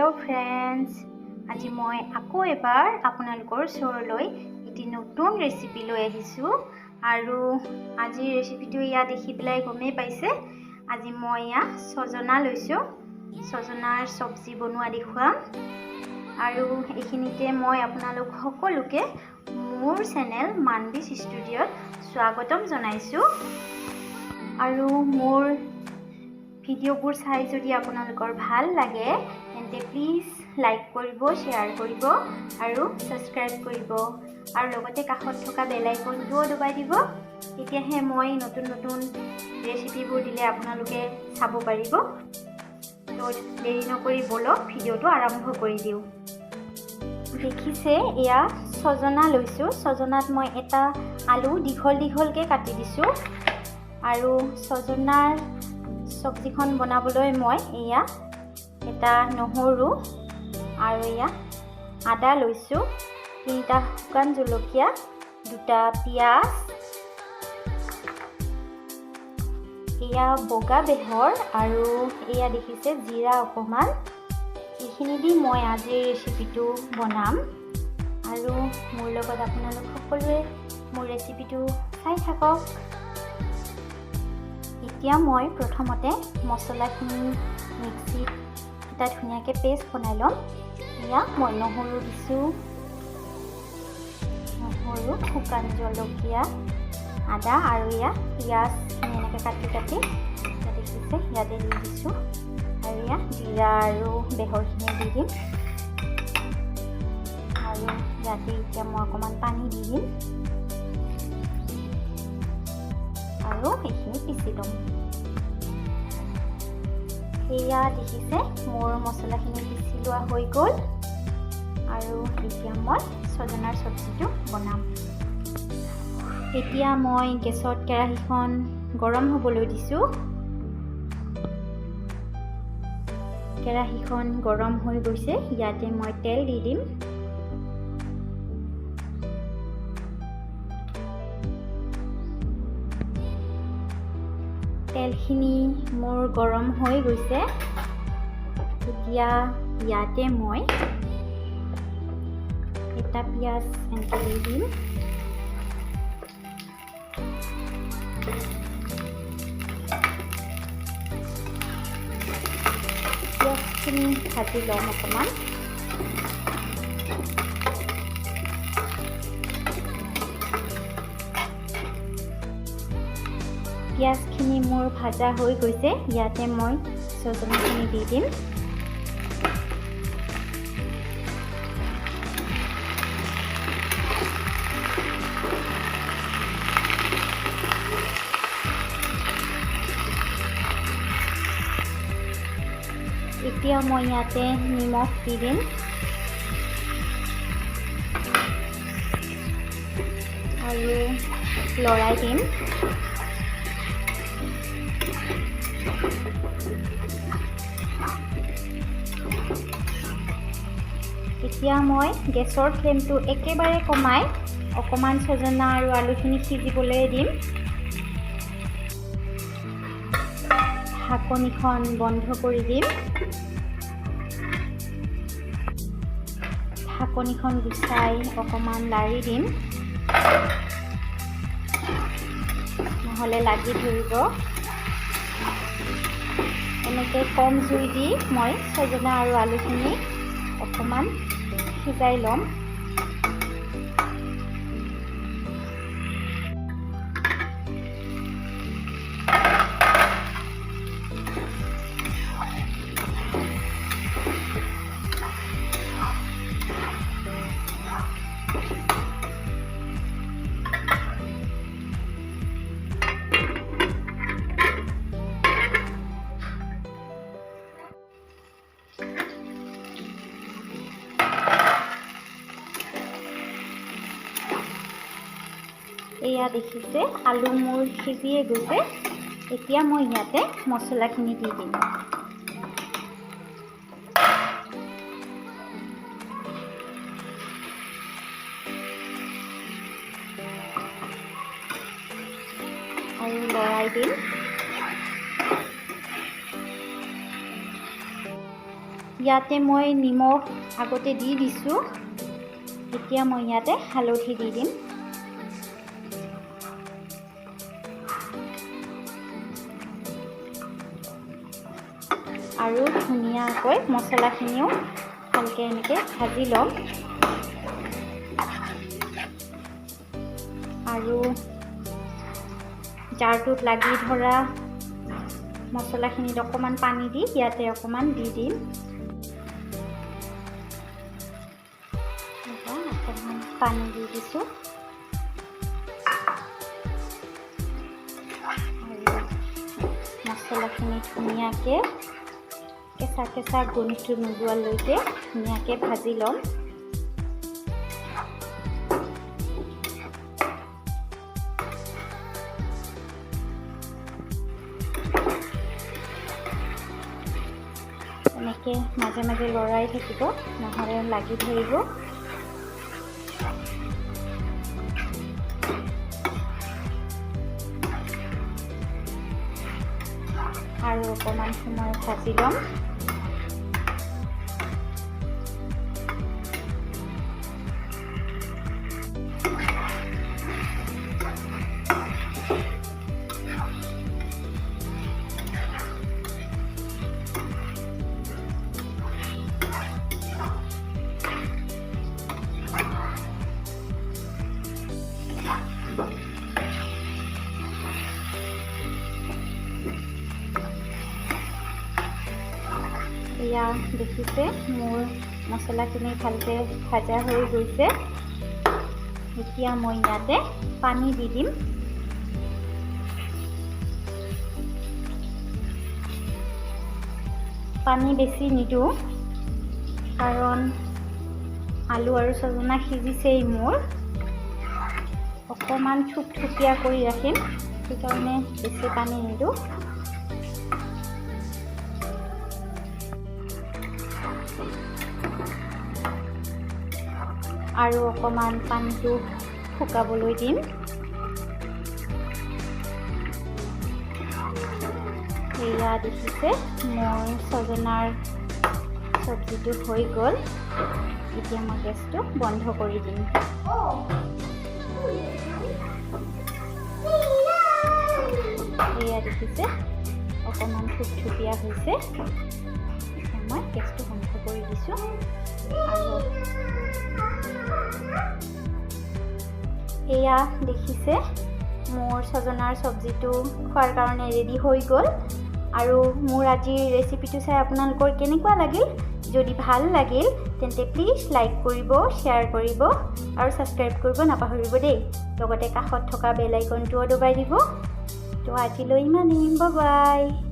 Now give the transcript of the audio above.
Hello friends আজি মই আকৌ এবাৰ আপোনালোকৰ ওচৰলৈ এটি নতুন ৰেচিপি লৈ আহিছো আৰু আজি ৰেচিপিটো ইয়া দেখি পেলাই গমেই পাইছে আজি মই ইয়া সজনা লৈছো সজনাৰ সবজি বনোৱা দেখুৱাম আৰু এইখিনিতে মই আপোনালোক সকলোকে মোৰ চেনেল মানবিস ষ্টুডিঅ'ত স্বাগতম জনাইছো আৰু মোৰ ভিডিঅ'বোৰ চাই যদি আপোনালোকৰ ভাল লাগে তেন্তে প্লিজ লাইক কৰিব শেয়াৰ কৰিব আৰু সাবস্ক্ৰাইব কৰিব আৰু লগতে কাষত থকা বেল আইকনটো দবাই দিব তেতিয়াহে মই নতুন নতুন ৰেচিপিবোৰ দিলে আপোনালোকে চাব পাৰিব তো দেৰি নকৰি বলক ভিডিঅ'টো আৰম্ভ কৰি দিও দেখিছে এয়া সজনা লৈছো সজনাত মই এটা আলু দীঘল দীঘলকে কাটি দিছো আৰু সজনাৰ সবজিখন বনাবলৈ মই এয়া এটা নহৰু আৰু এয়া আদা লৈছো তিনটা শুকান জলকীয়া দুটা পিয়াজ এয়া বগা বেহৰ আৰু এয়া দেখিছে জিৰা অকমান এইখিনি দি মই আজি ৰেচিপিটো বনাম আৰু মোৰ লগত আপোনালোক সকলোৱে মোৰ ৰেচিপিটো চাই থাকক এতিয়া মই প্ৰথমতে মছলাখিনি মিক্সিত এটা ধুনীয়াকৈ পেষ্ট বনাই ল'ম এয়া মই নহৰু দিছোঁ নহৰু শুকান জলকীয়া আদা আৰু এয়া পিঁয়াজখিনি এনেকৈ কাটি কাটি দেখিছে ইয়াতে দি দিছোঁ আৰু এয়া জিৰা আৰু বেহৰখিনি দি দিম আৰু ইয়াতে এতিয়া মই অকণমান পানী দি দিম আৰু এইখিনি পিচি ল'ম এয়া দেখিছে মোৰ মছলাখিনি পিচি লোৱা হৈ গ'ল আৰু এতিয়া মই সজনাৰ সবজিটো বনাম এতিয়া মই গেছত কেৰাহীখন গৰম হ'বলৈ দিছোঁ কেৰাহীখন গৰম হৈ গৈছে ইয়াতে মই তেল দি দিম তেলখিনি মোৰ গৰম হৈ গৈছে এতিয়া ইয়াতে মই এটা পিঁয়াজ এনেকৈ দি দিম পিঁয়াজখিনি ভাজি ল'ম অকণমান পিঁয়াজখিনি মোৰ ভাজা হৈ গৈছে ইয়াতে মই সজনাখিনি দি দিম এতিয়া মই ইয়াতে নিমখ দি দিম আৰু লৰাই দিম এতিয়া মই গেছৰ ফ্লেমটো একেবাৰে কমাই অকণমান সজনা আৰু আলুখিনি সিজিবলৈ দিম ঢাকনিখন বন্ধ কৰি দিম ঢাকনিখন গুচাই অকণমান লাৰি দিম নহ'লে লাগি ধৰিব এনেকৈ কম জুই দি মই সজনা আৰু আলুখিনি অকণমান সিজাই ল'ম এয়া দেখিছে আলু মোৰ সিজিয়ে গৈছে এতিয়া মই ইয়াতে মছলাখিনি দি দিম আৰু লৰাই দিম ইয়াতে মই নিমখ আগতে দি দিছোঁ। এতিয়া মই ইয়াতে হালধি দি দিম। আৰু ধুনীয়াকৈ মছলাখিনিও ভালকৈ এনেকৈ ভাজি ল'ম। আৰু জাৰটোত লাগি ধৰা মছলাখিনিত অকণমান পানী দি ইয়াতে অকণমান দি দিম। অকণমান পানী দি দিছোঁ। আৰু মছলাখিনি ধুনীয়াকৈ কেঁচা কেঁচা গোন্ধটো নোযোৱালৈকে ধুনীয়াকৈ ভাজি ল'ম। এনেকৈ মাজে মাজে লৰাই থাকিব, নহ'লে লাগি ধৰিব। আৰু অকণমান সময় ভাজি ল'ম। এয়া দেখিছে মোৰ মছলাখিনি ভালকৈ ভাজা হৈ গৈছে। এতিয়া মই ইয়াতে পানী দি দিম। পানী বেছি নিদিওঁ, কাৰণ আলু আৰু ছজনা সিজিছেই মোৰ। অকণমান থুপথুপীয়া কৰি ৰাখিম, সেইকাৰণে বেছি পানী নিদিওঁ। আৰু অকণমান পানীটো শুকাবলৈ দিম। এয়া দেখিছে মোৰ ছজনাৰ চব্জিটো হৈ গ'ল। এতিয়া মই গেছটো বন্ধ কৰি দিম। এয়া দেখিছে অকণমান থুপথুপীয়া হৈছে। এতিয়া মই গেছটো বন্ধ কৰি দিছোঁ। আৰু এয়া দেখিছে মোৰ ছজনাৰ চব্জিটো খোৱাৰ কাৰণে ৰেডি হৈ গ'ল। আৰু মোৰ আজিৰ ৰেচিপিটো চাই আপোনালোকৰ কেনেকুৱা লাগিল? যদি ভাল লাগিল তেন্তে প্লিজ লাইক কৰিব, শ্বেয়াৰ কৰিব আৰু ছাবস্ক্ৰাইব কৰিব নাপাহৰিব দেই। লগতে কাষত থকা বেল আইকনটোও দবাই দিব। তো আজিলৈ ইমানেই, বাই বাই।